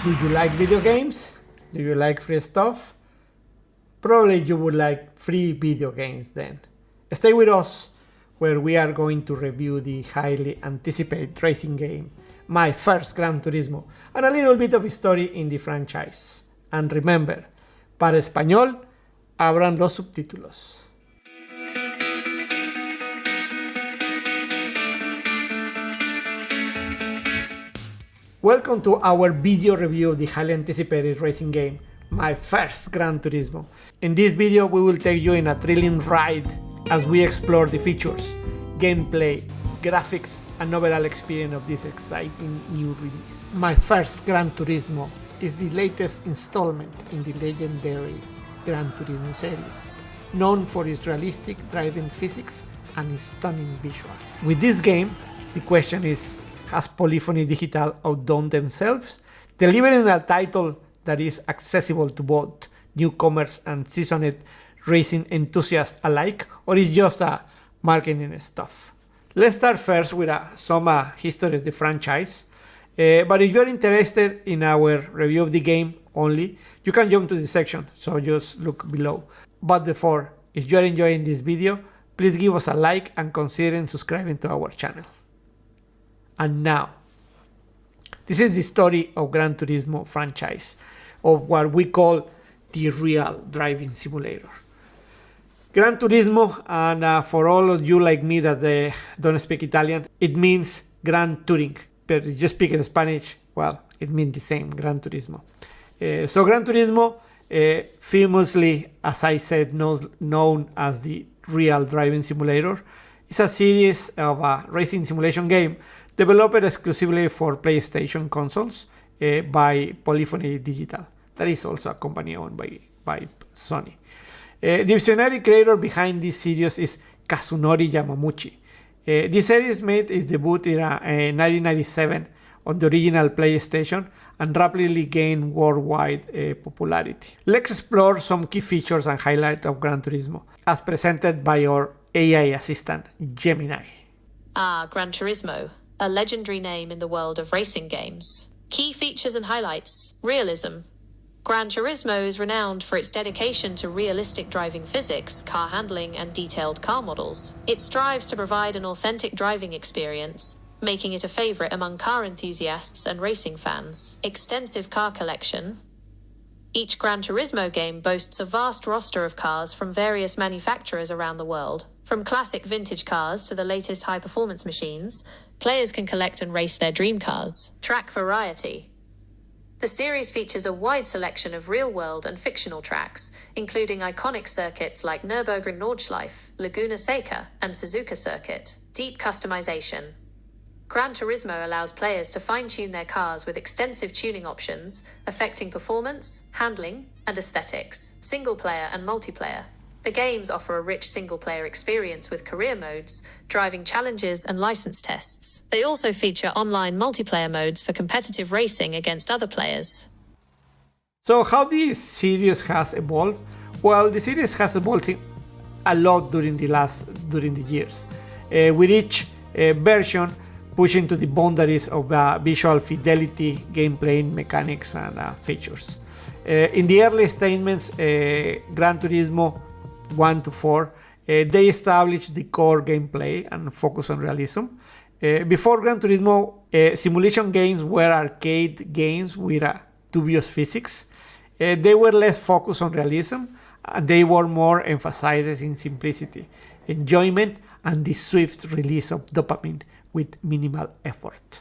Do you like video games? Do you like free stuff? Probably you would like free video games then. Stay with us where we are going to review the highly anticipated racing game, my first Gran Turismo, and a little bit of history in the franchise. And remember, para Español, abran los subtítulos. Welcome to our video review of the highly anticipated racing game, my first Gran Turismo. In this video, we will take you in a thrilling ride as we explore the features, gameplay, graphics, and overall experience of this exciting new release. My first Gran Turismo is the latest installment in the legendary Gran Turismo series, known for its realistic driving physics and its stunning visuals. With this game, the question is, has Polyphony Digital outdone themselves, delivering a title that is accessible to both newcomers and seasoned racing enthusiasts alike, or is just a marketing stuff? Let's start first with some history of the franchise. But if you're interested in our review of the game only, you can jump to the section, so just look below. But before, if you're enjoying this video, please give us a like and consider subscribing to our channel. And now, this is the story of Gran Turismo franchise, of what we call the real driving simulator. Gran Turismo, and for all of you like me that don't speak Italian, it means Gran Touring. But if you speak in Spanish, well, it means the same, Gran Turismo. So Gran Turismo, famously, as I said, known as the real driving simulator, is a series of a racing simulation game developed exclusively for PlayStation consoles by Polyphony Digital. That is also a company owned by Sony. The visionary creator behind this series is Kazunori Yamaguchi. This series made its debut in 1997 on the original PlayStation and rapidly gained worldwide popularity. Let's explore some key features and highlights of Gran Turismo, as presented by our AI assistant, Gemini. Gran Turismo, a legendary name in the world of racing games. Key features and highlights. Realism. Gran Turismo is renowned for its dedication to realistic driving physics, car handling, and detailed car models. It strives to provide an authentic driving experience, making it a favorite among car enthusiasts and racing fans. Extensive car collection. Each Gran Turismo game boasts a vast roster of cars from various manufacturers around the world. From classic vintage cars to the latest high-performance machines, players can collect and race their dream cars. Track variety. The series features a wide selection of real-world and fictional tracks, including iconic circuits like Nürburgring Nordschleife, Laguna Seca, and Suzuka Circuit. Deep customization. Gran Turismo allows players to fine-tune their cars with extensive tuning options, affecting performance, handling, and aesthetics. Single-player and multiplayer. The games offer a rich single-player experience with career modes, driving challenges, and license tests. They also feature online multiplayer modes for competitive racing against other players. So how this series has evolved? Well, the series has evolved a lot during the years, with each version pushing to the boundaries of visual fidelity, gameplay, mechanics, and features. In the early statements, Gran Turismo 1 to 4, they established the core gameplay and focus on realism. Before Gran Turismo, simulation games were arcade games with dubious physics. They were less focused on realism, and they were more emphasized in simplicity, enjoyment, and the swift release of dopamine with minimal effort.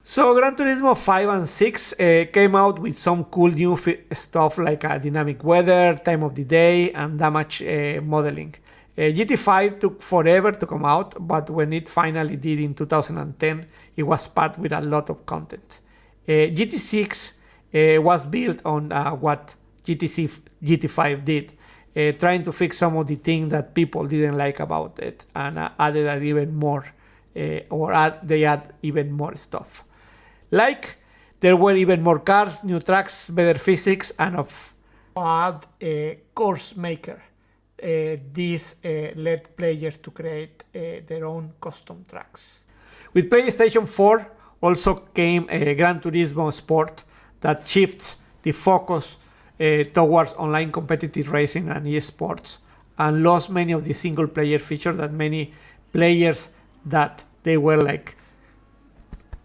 So Gran Turismo 5 and 6 came out with some cool new stuff like dynamic weather, time of the day, and damage modeling. GT5 took forever to come out, but when it finally did in 2010, it was packed with a lot of content. GT6 was built on what GT5 did, trying to fix some of the things that people didn't like about it, and added even more, they add even more stuff. Like, there were even more cars, new tracks, better physics, and add a course maker. This led players to create their own custom tracks. With PlayStation 4 also came Gran Turismo Sport that shifts the focus towards online competitive racing and esports, and lost many of the single player features that many players that they were like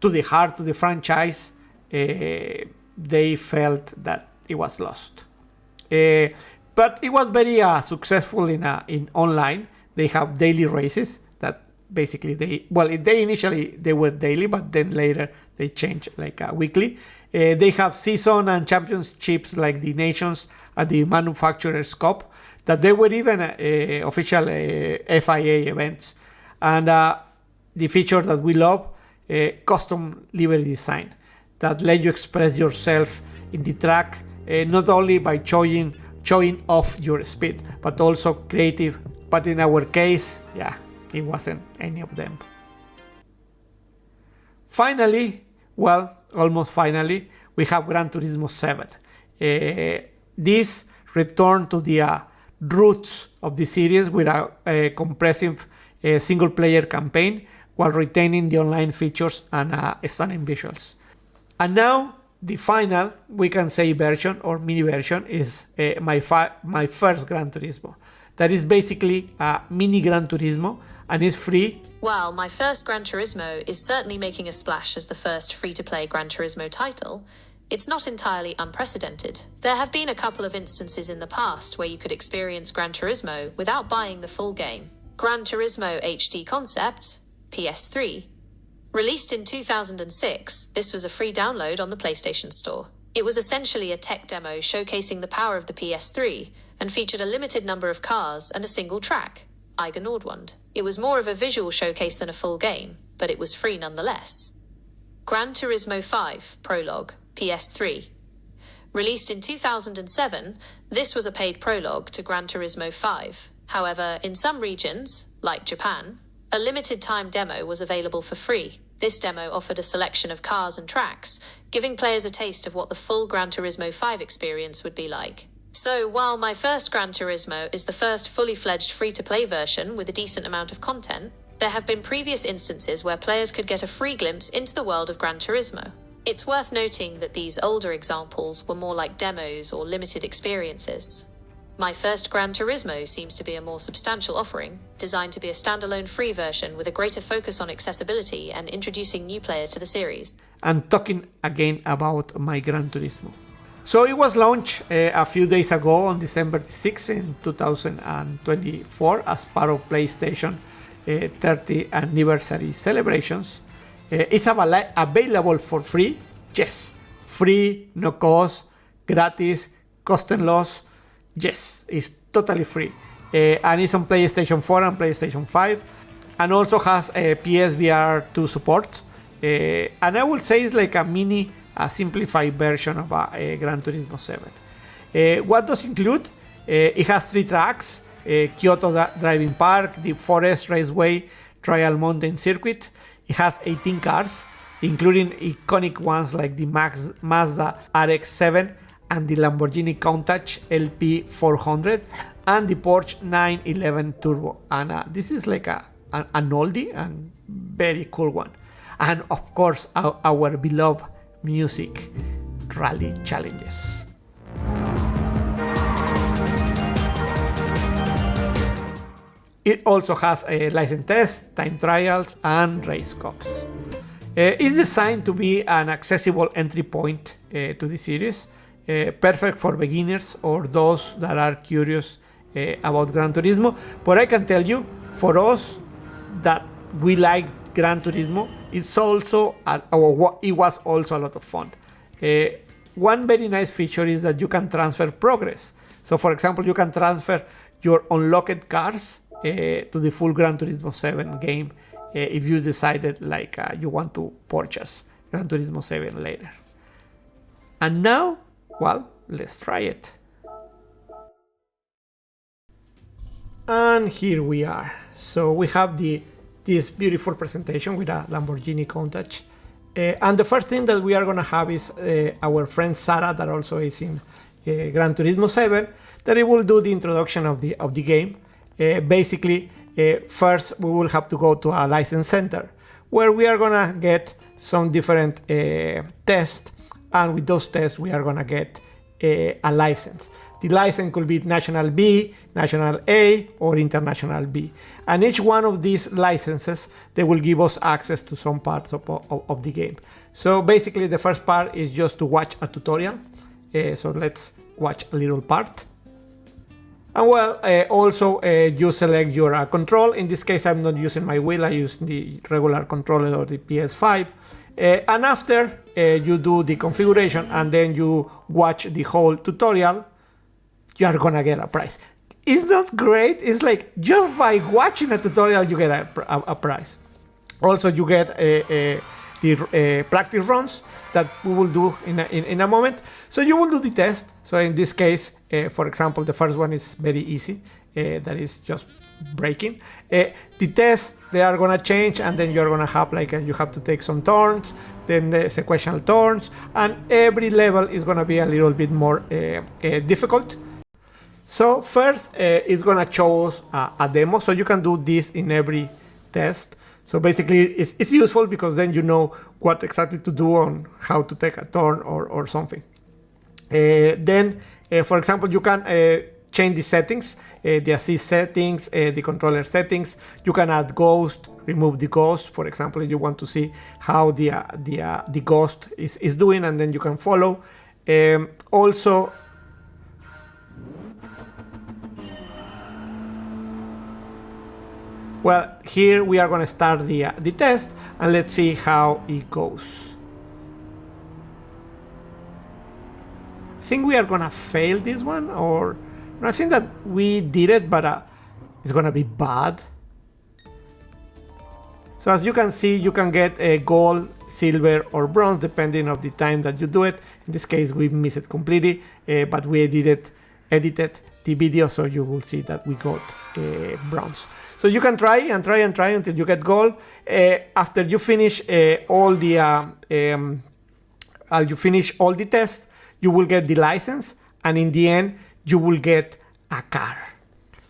to the heart of the franchise, they felt that it was lost. But it was very successful in online. They have daily races that basically they initially were daily, but then later they changed like weekly. They have season and championships like the Nations and the Manufacturers Cup, that they were even official FIA events. And the feature that we love, custom livery design that let you express yourself in the track, not only by showing off your speed, but also creative. But in our case, yeah, it wasn't any of them. Finally, well, almost finally, we have Gran Turismo 7. This returned to the roots of the series with a comprehensive single-player campaign while retaining the online features and stunning visuals. And now, the final, we can say version or mini version is my first Gran Turismo. That is basically a mini Gran Turismo and is free. While My First Gran Turismo is certainly making a splash as the first free-to-play Gran Turismo title, it's not entirely unprecedented. There have been a couple of instances in the past where you could experience Gran Turismo without buying the full game. Gran Turismo HD Concept, PS3. Released in 2006, this was a free download on the PlayStation Store. It was essentially a tech demo showcasing the power of the PS3 and featured a limited number of cars and a single track, Eiger Nordwand. It was more of a visual showcase than a full game, but it was free nonetheless. Gran Turismo 5 Prologue, PS3. Released in 2007, this was a paid prologue to Gran Turismo 5. However, in some regions, like Japan, a limited time demo was available for free. This demo offered a selection of cars and tracks, giving players a taste of what the full Gran Turismo 5 experience would be like. So, while My First Gran Turismo is the first fully fledged free-to-play version with a decent amount of content, there have been previous instances where players could get a free glimpse into the world of Gran Turismo. It's worth noting that these older examples were more like demos or limited experiences. My First Gran Turismo seems to be a more substantial offering, designed to be a standalone free version with a greater focus on accessibility and introducing new players to the series. And talking again about My Gran Turismo. So it was launched a few days ago on December 6 in 2024 as part of PlayStation 30th anniversary celebrations. It's available for free. Yes, free, no cost, gratis, cost-and-loss. Yes, it's totally free. And it's on PlayStation 4 and PlayStation 5. And also has a PSVR 2 support. And I would say it's like a simplified version of Gran Turismo 7. What does include? It has 3 tracks. Kyoto Driving Park, the Forest Raceway, Trial Mountain Circuit. It has 18 cars, including iconic ones like the Mazda RX-7 and the Lamborghini Countach LP400 and the Porsche 911 Turbo. And this is like an oldie and very cool one. And of course, our beloved music rally challenges. It also has a license test, time trials, and race cups. It's designed to be an accessible entry point to the series, perfect for beginners or those that are curious about Gran Turismo. But I can tell you, for us that we like Gran Turismo, it was also a lot of fun. One very nice feature is that you can transfer progress. So, for example, you can transfer your unlocked cars to the full Gran Turismo 7 game if you decided like you want to purchase Gran Turismo 7 later. And now, well, let's try it. And here we are. So we have this beautiful presentation with a Lamborghini Countach. And the first thing that we are going to have is our friend Sarah, that also is in Gran Turismo 7, that it will do the introduction of the game. Basically, first we will have to go to a license center where we are gonna get some different tests and with those tests we are gonna get a license. The license could be National B, National A, or International B. And each one of these licenses, they will give us access to some parts of the game. So basically the first part is just to watch a tutorial. So let's watch a little part. And well, also you select your control. In this case, I'm not using my wheel, I use the regular controller or the PS5. And after you do the configuration and then you watch the whole tutorial, you are gonna get a prize. It's not great. It's like just by watching a tutorial, you get a prize. Also, you get the practice runs that we will do in a moment. So you will do the test. So in this case, for example, the first one is very easy. That is just braking. The tests, they are gonna change, and then you're gonna have like you have to take some turns, then the sequential turns, and every level is gonna be a little bit more difficult. So first, it's gonna show us a demo, so you can do this in every test. So basically, it's useful because then you know what exactly to do on how to take a turn or something. Then, for example, you can change the settings, the assist settings, the controller settings. You can add ghost, remove the ghost. For example, if you want to see how the ghost is doing, and then you can follow. Also, well, here we are going to start the test, and let's see how it goes. I think we are going to fail this one, or I think that we did it, but it's going to be bad. So as you can see, you can get a gold, silver, or bronze depending on the time that you do it. In this case, we missed it completely, but we edited the video, so you will see that we got bronze. So you can try and try and try until you get gold. After you finish all the tests, you will get the license, and in the end, you will get a car.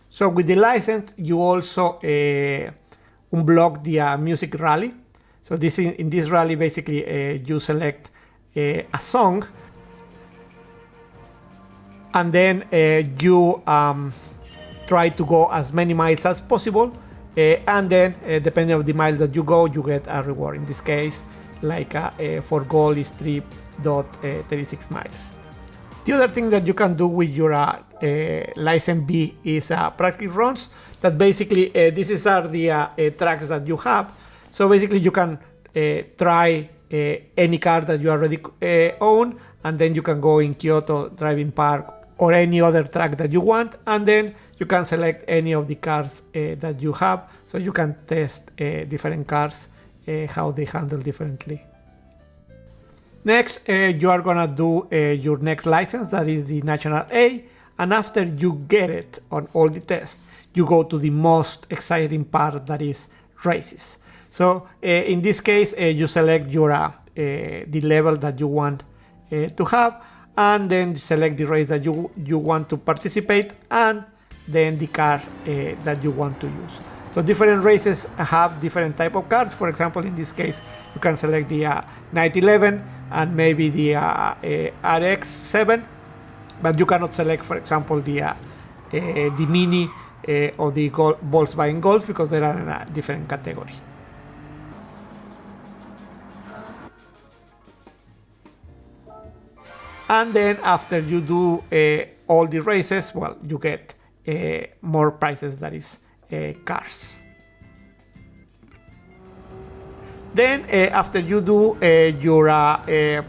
So with the license, you also unblock the music rally. So in this rally, basically, you select a song, and then you try to go as many miles as possible, and then depending on the miles that you go, you get a reward. In this case, like for gold is 3.36 miles. The other thing that you can do with your license B is practice runs. That basically these are the tracks that you have. So basically you can try any car that you already own, and then you can go in Kyoto Driving Park or any other track that you want, and then you can select any of the cars that you have, so you can test different cars, how they handle differently. Next, you are gonna do your next license, that is the National A, and after you get it on all the tests, you go to the most exciting part, that is races. So in this case, you select your the level that you want to have, and then select the race that you want to participate, and then the car that you want to use. So different races have different type of cars. For example, in this case, you can select the 911 and maybe the RX-7, but you cannot select, for example, the Mini or the Volkswagen Golf, because they are in a different category. And then after you do all the races, well, you get more prizes, that is cars. Then after you do your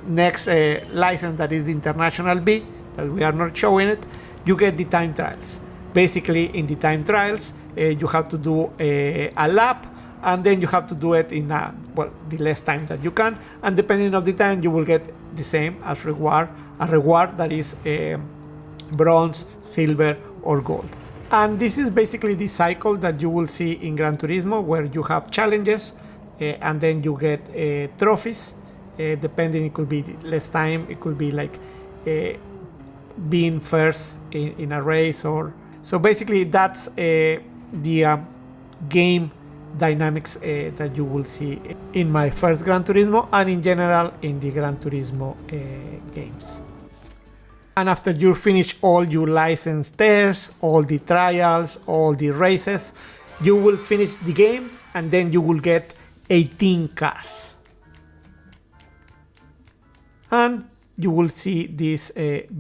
next license, that is International B, that we are not showing it, you get the time trials. Basically, in the time trials, you have to do a lap, and then you have to do it in the less time that you can, and depending on the time, you will get the same as reward, a reward that is bronze, silver, or gold. And this is basically the cycle that you will see in Gran Turismo, where you have challenges, and then you get trophies. Depending, it could be less time, it could be like being first in a race, or so basically that's the game dynamics that you will see in my first Gran Turismo and in general in the Gran Turismo games. And after you finish all your license tests, all the trials, all the races, you will finish the game and then you will get 18 cars. And you will see this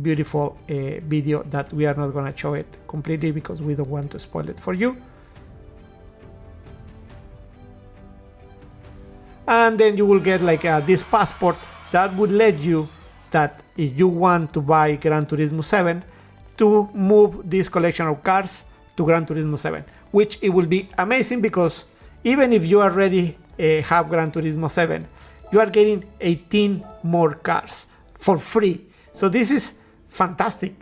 beautiful video that we are not going to show it completely because we don't want to spoil it for you. And then you will get like this passport that would let you that if you want to buy Gran Turismo 7 to move this collection of cars to Gran Turismo 7, which it will be amazing because even if you already have Gran Turismo 7, you are getting 18 more cars for free. So this is fantastic.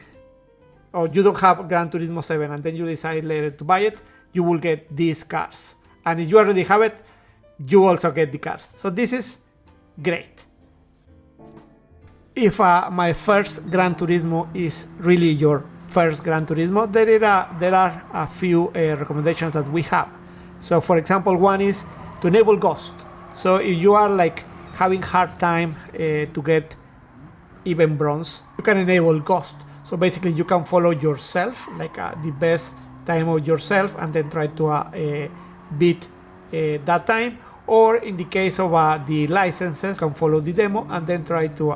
Or you don't have Gran Turismo 7 and then you decide later to buy it, you will get these cars. And if you already have it, you also get the cars. So this is great. If my first Gran Turismo is really your first Gran Turismo, there are a few recommendations that we have. So for example, one is to enable Ghost. So if you are like having hard time to get even bronze, you can enable Ghost. So basically you can follow yourself, like the best time of yourself, and then try to beat that time. Or in the case of the licenses, you can follow the demo and then try to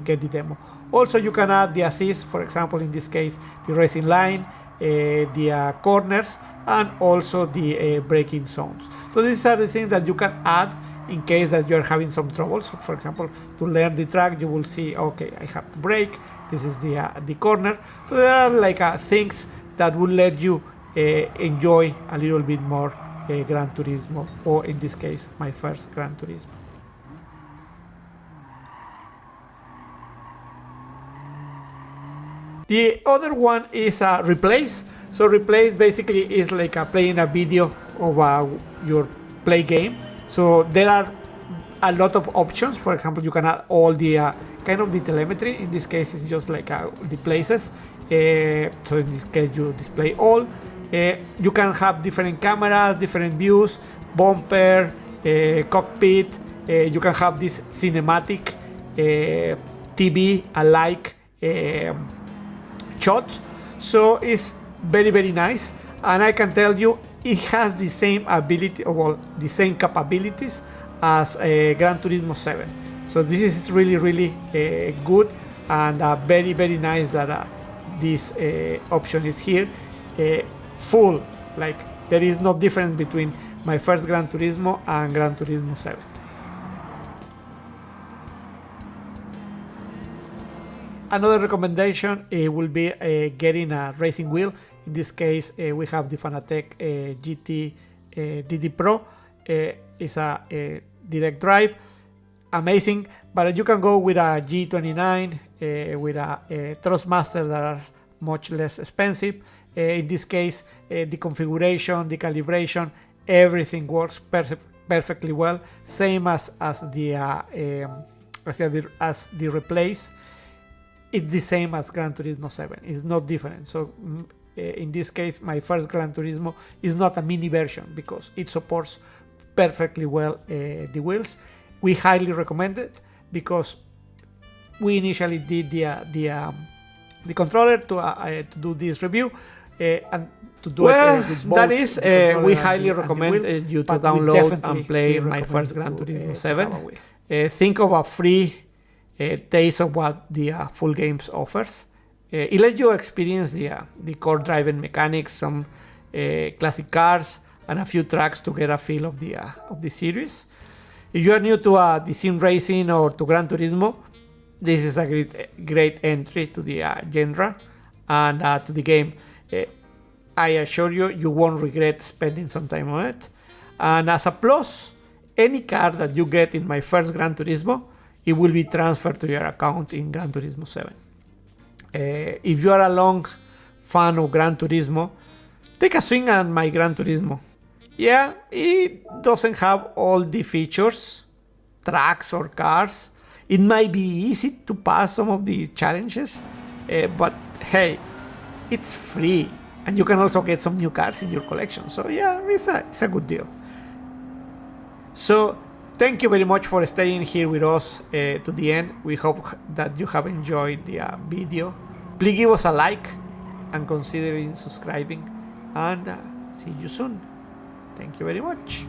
get the demo. Also, you can add the assist, for example, in this case, the racing line, the corners, and also the braking zones. So these are the things that you can add in case that you're having some trouble. So for example, to learn the track, you will see, okay, I have to brake, this is the corner. So there are like things that will let you enjoy a little bit more Gran Turismo, or in this case, my first Gran Turismo. The other one is replace. So replace basically is like playing a video of your play game. So there are a lot of options. For example, you can add all the kind of the telemetry. In this case, it's just like the places. So in this case, you display all. You can have different cameras, different views, bumper, cockpit. You can have this cinematic TV alike shots. So it's very, very nice. And I can tell you, it has the same ability, well, the same capabilities as Gran Turismo 7. So this is really, really good and very, very nice that this option is here. Full, like there is no difference between my first Gran Turismo and Gran Turismo 7. Another recommendation will be getting a racing wheel. In this case, we have the Fanatec GT DD Pro. It's a direct drive, amazing, but you can go with a G29, with a Thrustmaster that are much less expensive. In this case, the configuration, the calibration, everything works perfectly well. Same as the replace. It's the same as Gran Turismo 7. It's not different. So in this case, my first Gran Turismo is not a mini version because it supports perfectly well the wheels. We highly recommend it because we initially did the controller to do this review. And to do it with both, that is, we highly recommend you to download and play my first Gran Turismo 7. Think of a free taste of what the full games offers. It lets you experience the core driving mechanics, some classic cars, and a few tracks to get a feel of the series. If you are new to the sim racing or to Gran Turismo, this is a great entry to the genre and to the game. I assure you, you won't regret spending some time on it. And as a plus, any car that you get in my first Gran Turismo, it will be transferred to your account in Gran Turismo 7. If you are a long fan of Gran Turismo, take a swing at my Gran Turismo. Yeah, it doesn't have all the features, tracks or cars. It might be easy to pass some of the challenges, but hey, it's free, and you can also get some new cars in your collection. So yeah, it's a good deal. So thank you very much for staying here with us to the end. We hope that you have enjoyed the video. Please give us a like and consider subscribing, and see you soon. Thank you very much.